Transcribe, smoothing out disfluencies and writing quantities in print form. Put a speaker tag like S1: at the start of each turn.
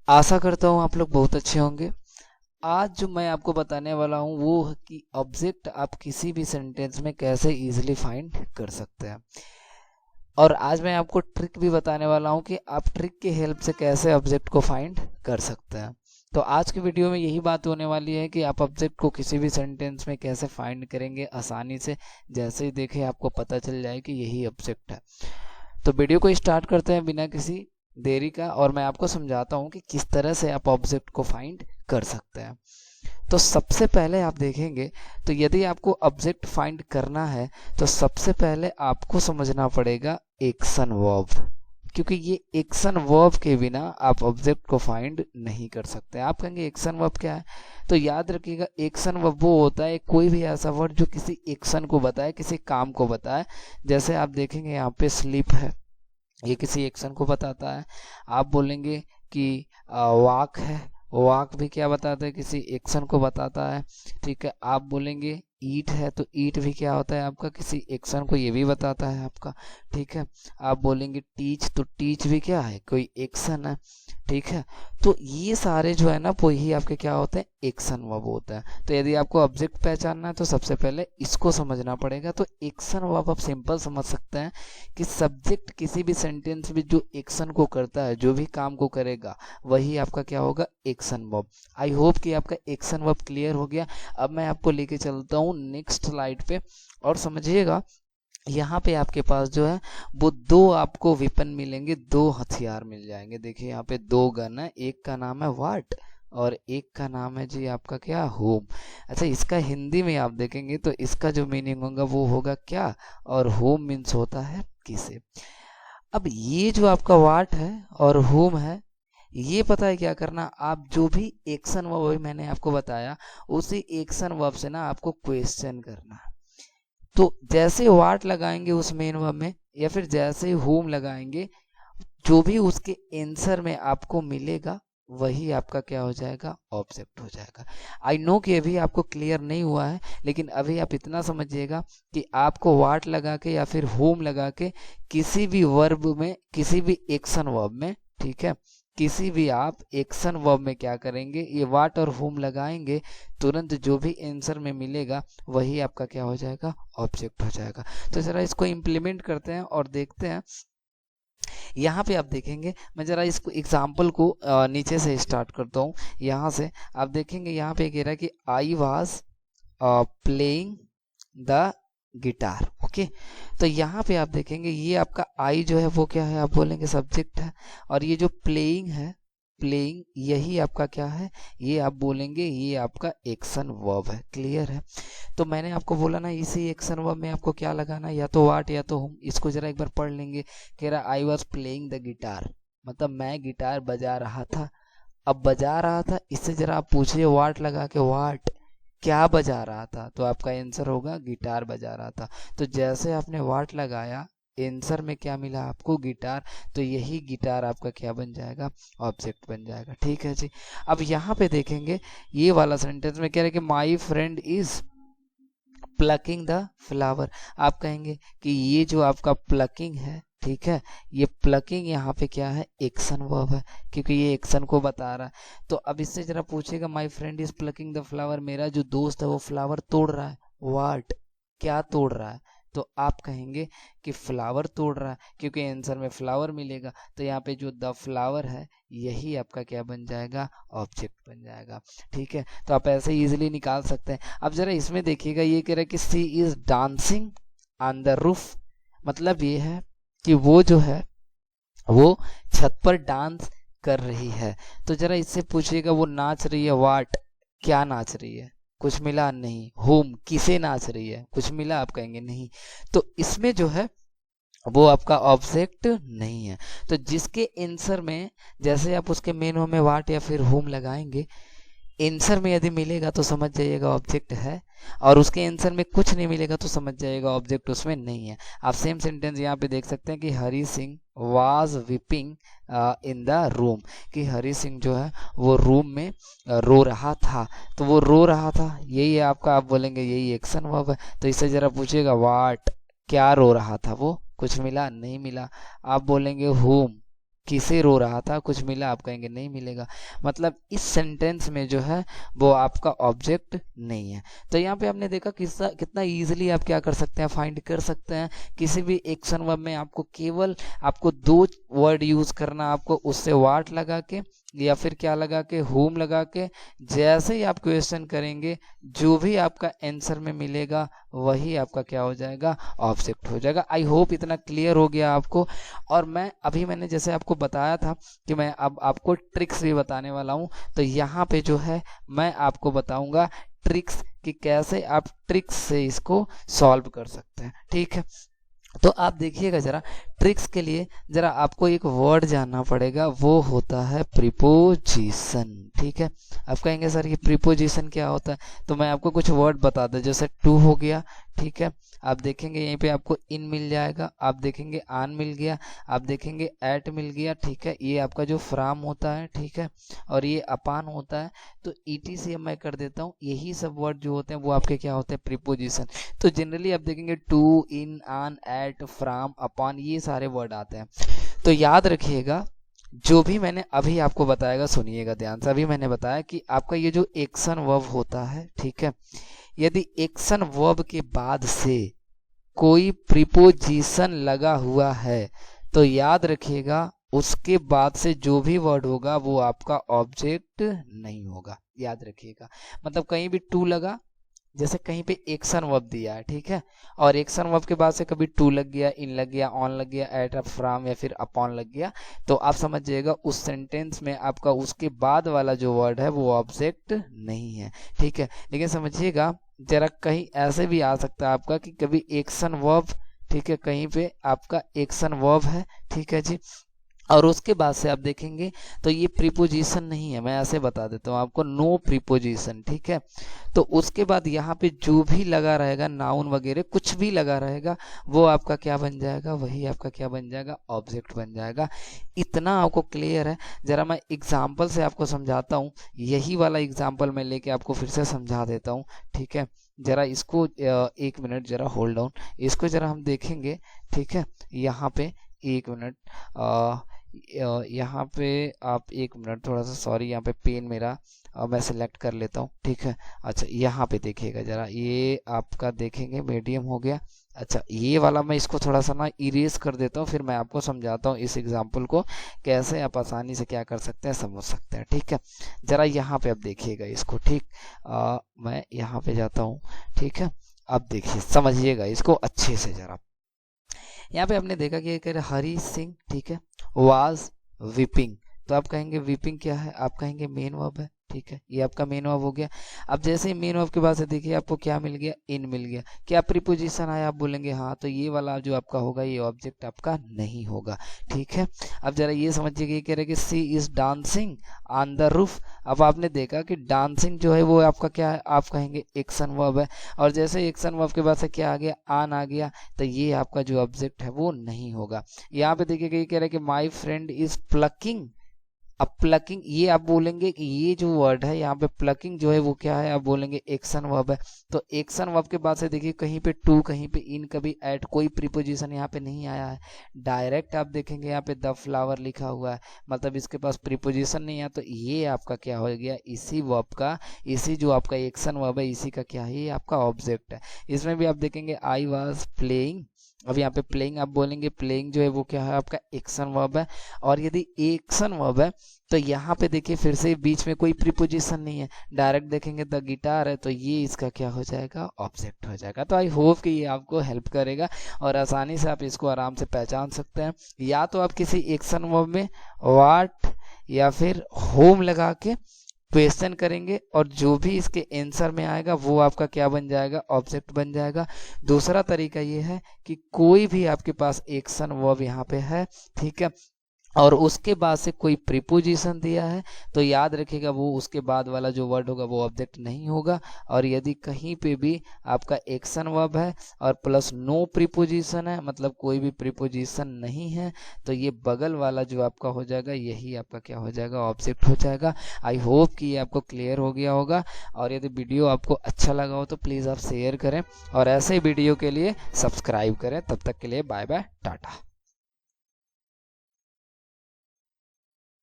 S1: आशा करता हूँ आप लोग बहुत अच्छे होंगे। आज जो मैं आपको बताने वाला हूँ वो है कि ऑब्जेक्ट आप किसी भी सेंटेंस में कैसे इजीली फाइंड कर सकते हैं। और आज मैं आपको ट्रिक भी बताने वाला हूँ कि आप ट्रिक की हेल्प से कैसे ऑब्जेक्ट को फाइंड कर सकते हैं। तो आज की वीडियो में यही बात होने वाली है कि आप ऑब्जेक्ट को किसी भी सेंटेंस में कैसे फाइंड करेंगे आसानी से। जैसे ही देखें आपको पता चल जाए कि यही ऑब्जेक्ट है। तो वीडियो को स्टार्ट करते हैं बिना किसी देरी का, और मैं आपको समझाता हूँ कि किस तरह से आप ऑब्जेक्ट को फाइंड कर सकते हैं। तो सबसे पहले आप देखेंगे, तो यदि आपको ऑब्जेक्ट फाइंड करना है तो सबसे पहले आपको समझना पड़ेगा एक्शन वर्ब, क्योंकि ये एक्शन वर्ब के बिना आप ऑब्जेक्ट को फाइंड नहीं कर सकते। आप कहेंगे एक्शन वर्ब क्या है, तो याद रखिएगा एक्शन वर्ब वो होता है कोई भी ऐसा वर्ड जो किसी एक्शन को बताए, किसी काम को बताए। जैसे आप देखेंगे यहाँ पे स्लीप है, ये किसी एक्शन को बताता है। आप बोलेंगे कि वॉक है, वॉक भी क्या बताता है, किसी एक्शन को बताता है। ठीक है, आप बोलेंगे ईट है, तो ईट भी क्या होता है आपका, किसी एक्शन को ये भी बताता है आपका। ठीक है, आप बोलेंगे टीच, तो टीच भी क्या है, कोई एक्शन है। ठीक है, तो ये सारे जो है ना वो ही आपके क्या होते हैं, एक्शन वर्ब होता है। तो यदि आपको ऑब्जेक्ट पहचानना है तो सबसे पहले इसको समझना पड़ेगा। तो एक्शन वर्ब आप सिंपल समझ सकते हैं कि सब्जेक्ट किसी भी सेंटेंस में जो एक्शन को करता है, जो भी काम को करेगा, वही आपका क्या होगा, एक्शन वर्ब। आई होप कि आपका एक्शन वर्ब क्लियर हो गया। अब मैं आपको लेके चलता हूँ नेक्स्ट स्लाइड पे, और समझिएगा यहाँ पे आपके पास जो है वो दो आपको वेपन मिलेंगे, दो हथियार मिल जाएंगे। देखिए यहाँ पे दो गन है, एक का नाम है वाट और एक का नाम है जी आपका क्या, होम। अच्छा, इसका हिंदी में आप देखेंगे तो इसका जो मीनिंग होगा वो होगा क्या, और होम मीन्स होता है किसे। अब ये जो आपका वाट है और होम है, ये पता है क्या करना, आप जो भी एक्शन वर्ब मैंने आपको बताया उसी एक्शन वर्ब से ना आपको क्वेश्चन करना है। तो जैसे वाट लगाएंगे उस मेन वर्ब में या फिर जैसे होम लगाएंगे, जो भी उसके आंसर में आपको मिलेगा वही आपका क्या हो जाएगा, ऑब्जेक्ट हो जाएगा। आई नो कि अभी आपको क्लियर नहीं हुआ है, लेकिन अभी आप इतना समझिएगा कि आपको वाट लगा के या फिर होम लगा के किसी भी वर्ब में, किसी भी एक्शन वर्ब में, ठीक है, किसी भी आप एक्शन वर्ब में क्या करेंगे, ये वाट और होम लगाएंगे, तुरंत जो भी आंसर में मिलेगा वही आपका क्या हो जाएगा, ऑब्जेक्ट हो जाएगा। तो जरा इसको इम्प्लीमेंट करते हैं और देखते हैं। यहाँ पे आप देखेंगे, मैं जरा इसको एग्जाम्पल को नीचे से स्टार्ट करता हूँ। यहाँ से आप देखेंगे, यहाँ पे कह रहा है कि I was playing the guitar. Okay, तो यहाँ पे आप देखेंगे ये आपका आई जो है वो क्या है, आप बोलेंगे सब्जेक्ट है, और ये जो प्लेइंग है, प्लेइंग, यही आपका क्या है, ये आप बोलेंगे ये आपका एक्शन वर्ब है। क्लियर है। तो मैंने आपको बोला ना इसी एक्शन वर्ब में आपको क्या लगाना है, या तो वाट या तो हम। इसको जरा एक बार पढ़ लेंगे। कह रहा I was playing the guitar, मतलब मैं गिटार बजा रहा था। अब बजा रहा था, इससे जरा आप पूछिए वाट लगा के, वाट क्या बजा रहा था, तो आपका आंसर होगा गिटार बजा रहा था। तो जैसे आपने वाट लगाया, आंसर में क्या मिला आपको, गिटार, तो यही गिटार आपका क्या बन जाएगा, ऑब्जेक्ट बन जाएगा। ठीक है जी। अब यहाँ पे देखेंगे ये वाला सेंटेंस में कह रहे कि my friend is plucking the flower. आप कहेंगे कि ये जो आपका प्लकिंग है, ठीक है, ये प्लकिंग यहाँ पे क्या है, एक्शन वर्ब है, क्योंकि ये एक्शन को बता रहा है। तो अब इससे जरा पूछेगा my friend is plucking the flower, मेरा जो दोस्त है वो फ्लावर तोड़ रहा है। व्हाट, क्या तोड़ रहा है, तो आप कहेंगे कि फ्लावर तोड़ रहा है, क्योंकि आंसर में फ्लावर मिलेगा। तो यहाँ पे जो द फ्लावर है यही आपका क्या बन जाएगा, ऑब्जेक्ट बन जाएगा। ठीक है, तो आप ऐसे इजीली निकाल सकते हैं। अब जरा इसमें देखिएगा, ये कह रहा है कि she is dancing on the roof, मतलब ये है कि वो जो है वो छत पर डांस कर रही है। तो जरा इससे पूछिएगा वो नाच रही है, वाट, क्या नाच रही है, कुछ मिला नहीं। होम, किसे नाच रही है, कुछ मिला, आप कहेंगे नहीं। तो इसमें जो है वो आपका ऑब्जेक्ट नहीं है। तो जिसके आंसर में जैसे आप उसके मेन में वाट या फिर होम लगाएंगे, आंसर में यदि मिलेगा तो समझ जाइएगा ऑब्जेक्ट है, और उसके आंसर में कुछ नहीं मिलेगा तो समझ जाइएगा ऑब्जेक्ट उसमें नहीं है। आप सेम सेंटेंस यहाँ पे देख सकते हैं कि Hari Singh was weeping in the room, कि हरी सिंह जो है वो रूम में रो रहा था। तो वो रो रहा था, यही है आपका, आप बोलेंगे यही एक्शन वर्ब है। तो इससे जरा पूछिएगा वाट, क्या रो रहा था वो, कुछ मिला नहीं मिला। आप बोलेंगे होम, किसे रो रहा था, कुछ मिला, आप कहेंगे नहीं मिलेगा। मतलब इस सेंटेंस में जो है वो आपका ऑब्जेक्ट नहीं है। तो यहाँ पे आपने देखा कितना इजीली आप क्या कर सकते हैं, फाइंड कर सकते हैं। किसी भी एक्शन वर्ब में आपको केवल आपको 2 वर्ड यूज करना, आपको उससे व्हाट लगा के या फिर क्या लगा के, होम लगा के, जैसे ही आप क्वेश्चन करेंगे जो भी आपका आंसर में मिलेगा वही आपका क्या हो जाएगा, ऑब्जेक्ट हो जाएगा। आई होप इतना क्लियर हो गया आपको। और मैंने जैसे आपको बताया था कि मैं अब आपको ट्रिक्स भी बताने वाला हूं, तो यहाँ पे जो है मैं आपको बताऊंगा ट्रिक्स कि कैसे आप ट्रिक्स से इसको सॉल्व कर सकते हैं। ठीक है, तो आप देखिएगा जरा, ट्रिक्स के लिए जरा आपको एक वर्ड जानना पड़ेगा, वो होता है प्रीपोजिशन। ठीक है, आप कहेंगे सर ये प्रीपोजिशन क्या होता है, तो मैं आपको कुछ वर्ड बता दूं, जैसे टू हो गया। ठीक है, आप देखेंगे यहीं पे आपको इन मिल जाएगा, आप देखेंगे आन मिल गया, आप देखेंगे एट मिल गया। ठीक है, ये आपका जो फ्राम होता है, ठीक है, और ये अपान होता है। तो ETC मैं कर देता हूँ, यही सब वर्ड जो होते हैं वो आपके क्या होते हैं, प्रीपोजिशन। तो जनरली आप देखेंगे टू, इन, आन, एट, फ्राम, अपॉन, ये सारे वर्ड आते हैं। तो याद रखिएगा जो भी मैंने अभी आपको बताएगा, सुनिएगा ध्यान से। अभी मैंने बताया कि आपका ये जो एक्शन वर्ब होता है, ठीक है, यदि एक्शन वर्ब के बाद से कोई प्रीपोजिशन लगा हुआ है तो याद रखिएगा उसके बाद से जो भी वर्ड होगा वो आपका ऑब्जेक्ट नहीं होगा। याद रखिएगा, मतलब कहीं भी टू लगा, जैसे कहीं पे एक्शन वर्ब दिया है, ठीक है, और एक्शन वर्ब के बाद से कभी टू लग गया, इन लग गया, ऑन लग गया, एट, फ्रॉम या फिर अपॉन लग गया, तो आप समझ जाइएगा उस सेंटेंस में आपका उसके बाद वाला जो वर्ड है वो ऑब्जेक्ट नहीं है। ठीक है, लेकिन समझिएगा जरा कहीं ऐसे भी आ सकता है आपका कि कभी एक्शन वर्ब, ठीक है, कहीं पे आपका एक्शन वर्ब है, ठीक है जी, और उसके बाद से आप देखेंगे तो ये प्रीपोजिशन नहीं है। मैं ऐसे बता देता हूँ आपको, नो प्रीपोजिशन। ठीक है, तो उसके बाद यहाँ पे जो भी लगा रहेगा, नाउन वगैरह कुछ भी लगा रहेगा, वो आपका क्या बन जाएगा, वही आपका क्या बन जाएगा, ऑब्जेक्ट बन जाएगा। इतना आपको क्लियर है? जरा मैं एग्जाम्पल से आपको समझाता हूँ, यही वाला एग्जाम्पल मैं लेके आपको फिर से समझा देता हूँ। ठीक है, जरा इसको 1 मिनट जरा होल्ड डाउन, इसको जरा हम देखेंगे। ठीक है, यहाँ पे 1 मिनट, यहाँ पे आप 1 मिनट, थोड़ा सा सॉरी, यहाँ पे पेन मेरा मैं सिलेक्ट कर लेता हूँ। ठीक है, अच्छा यहाँ पे देखिएगा जरा, ये आपका देखेंगे मीडियम हो गया। अच्छा ये वाला मैं इसको थोड़ा सा ना इरेज कर देता हूँ, फिर मैं आपको समझाता हूँ इस एग्जाम्पल को कैसे आप आसानी से क्या कर सकते हैं, समझ सकते हैं। ठीक है, जरा यहाँ पे आप देखिएगा इसको। ठीक, मैं यहाँ पे जाता हूँ। ठीक है, अब देखिए समझिएगा इसको अच्छे से जरा। यहाँ पे आपने देखा कि हरी सिंह, ठीक है, वाज वीपिंग, तो आप कहेंगे वीपिंग क्या है, आप कहेंगे मेन वर्ब है। ठीक है, ये आपका मेन वर्ब हो गया। अब जैसे ही मेन वर्ब के बाद से देखिए आपको क्या मिल गया, इन मिल गया। क्या प्रीपोजिशन आया, आप बोलेंगे हाँ, तो ये वाला जो आपका होगा ये ऑब्जेक्ट आपका नहीं होगा। ठीक है, अब जरा ये समझिए, कह रहे कि she is dancing on the roof. अब आपने देखा कि डांसिंग जो है वो आपका क्या है, आप कहेंगे एक्शन वर्ब है, और जैसे एक्शन वर्ब के बाद से क्या आ गया, आन आ गया, तो ये आपका जो ऑब्जेक्ट है वो नहीं होगा। यहाँ पे देखिए कि कह रहे कि माई फ्रेंड इज प्लकिंग। अब प्लकिंग, ये आप बोलेंगे कि ये जो वर्ड है यहाँ पे प्लकिंग जो है वो क्या है, आप बोलेंगे एक्शन वर्ब है। तो एक्शन वर्ब के बाद से देखिए कहीं पे टू, कहीं पे इन, कभी एट, कोई प्रीपोजिशन यहाँ पे नहीं आया है। डायरेक्ट आप देखेंगे यहाँ पे द फ्लावर लिखा हुआ है, मतलब इसके पास प्रीपोजिशन नहीं है। तो ये आपका क्या हो गया, इसी वर्ब का, इसी जो आपका एक्शन वर्ब है इसी का क्या है, ये आपका ऑब्जेक्ट है। इसमें भी आप देखेंगे आई वॉज प्लेइंग, अब यहाँ पे प्लेइंग आप बोलेंगे, प्लेइंग जो है वो क्या है, आपका एक्शन वर्ब है। और यदि एक्शन वर्ब है तो यहाँ पे देखिए फिर से बीच में कोई प्रीपोजिशन नहीं है, डायरेक्ट देखेंगे द गिटार है, तो ये इसका क्या हो जाएगा, ऑब्जेक्ट हो जाएगा। तो आई होप कि ये आपको हेल्प करेगा और आसानी से आप इसको आराम से पहचान सकते हैं। या तो आप किसी एक्शन वर्ब में व्हाट या फिर होम लगा के क्वेश्चन करेंगे और जो भी इसके आंसर में आएगा वो आपका क्या बन जाएगा, ऑब्जेक्ट बन जाएगा। दूसरा तरीका ये है कि कोई भी आपके पास एक्शन वर्ब यहाँ पे है, ठीक है, और उसके बाद से कोई प्रीपोजिशन दिया है, तो याद रखिएगा वो उसके बाद वाला जो वर्ड होगा वो ऑब्जेक्ट नहीं होगा। और यदि कहीं पे भी आपका एक्शन वर्ब है और प्लस नो प्रीपोजिशन है, मतलब कोई भी प्रीपोजिशन नहीं है, तो ये बगल वाला जो आपका हो जाएगा यही आपका क्या हो जाएगा, ऑब्जेक्ट हो जाएगा। आई होप कि ये आपको क्लियर हो गया होगा। और यदि वीडियो आपको अच्छा लगा हो तो प्लीज़ आप शेयर करें और ऐसे वीडियो के लिए सब्सक्राइब करें। तब तक के लिए बाय बाय, टाटा।